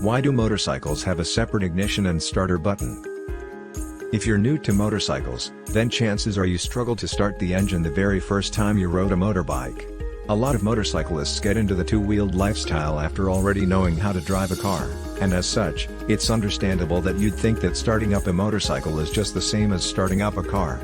Why do motorcycles have a separate ignition and starter button? If you're new to motorcycles, then chances are you struggled to start the engine the very first time you rode a motorbike. A lot of motorcyclists get into the two-wheeled lifestyle after already knowing how to drive a car, and as such, it's understandable that you'd think that starting up a motorcycle is just the same as starting up a car.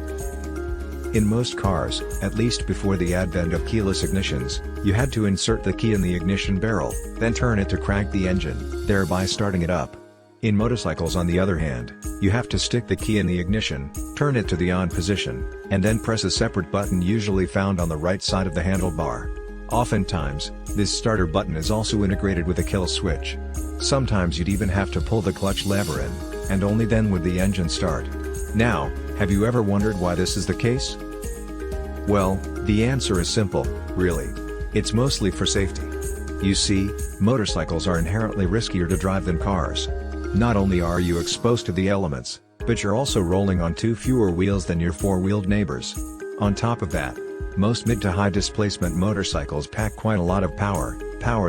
In most cars, at least before the advent of keyless ignitions, you had to insert the key in the ignition barrel, then turn it to crank the engine, thereby starting it up. In motorcycles on the other hand, you have to stick the key in the ignition, turn it to the on position, and then press a separate button usually found on the right side of the handlebar. Oftentimes, this starter button is also integrated with a kill switch. Sometimes you'd even have to pull the clutch lever in, and only then would the engine start. Now, have you ever wondered why this is the case? Well, the answer is simple, really. It's mostly for safety. You see, motorcycles are inherently riskier to drive than cars. Not only are you exposed to the elements, but you're also rolling on two fewer wheels than your four-wheeled neighbors. On top of that, most mid to high displacement motorcycles pack quite a lot of power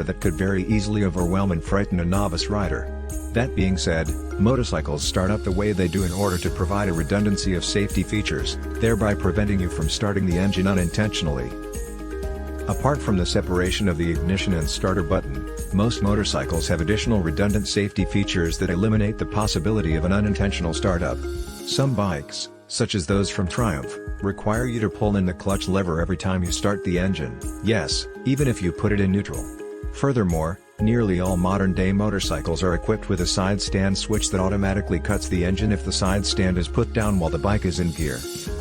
that could very easily overwhelm and frighten a novice rider. That being said, motorcycles start up the way they do in order to provide a redundancy of safety features, thereby preventing you from starting the engine unintentionally. Apart from the separation of the ignition and starter button, most motorcycles have additional redundant safety features that eliminate the possibility of an unintentional startup. Some bikes, such as those from Triumph, require you to pull in the clutch lever every time you start the engine, yes, even if you put it in neutral. Furthermore, nearly all modern-day motorcycles are equipped with a side stand switch that automatically cuts the engine if the side stand is put down while the bike is in gear.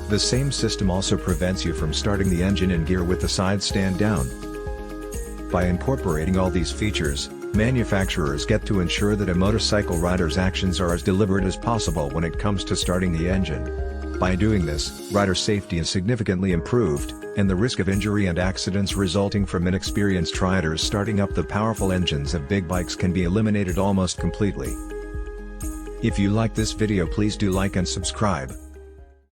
The same system also prevents you from starting the engine in gear with the side stand down. By incorporating all these features, manufacturers get to ensure that a motorcycle rider's actions are as deliberate as possible when it comes to starting the engine. By doing this, rider safety is significantly improved, and the risk of injury and accidents resulting from inexperienced riders starting up the powerful engines of big bikes can be eliminated almost completely. If you like this video, please do like and subscribe.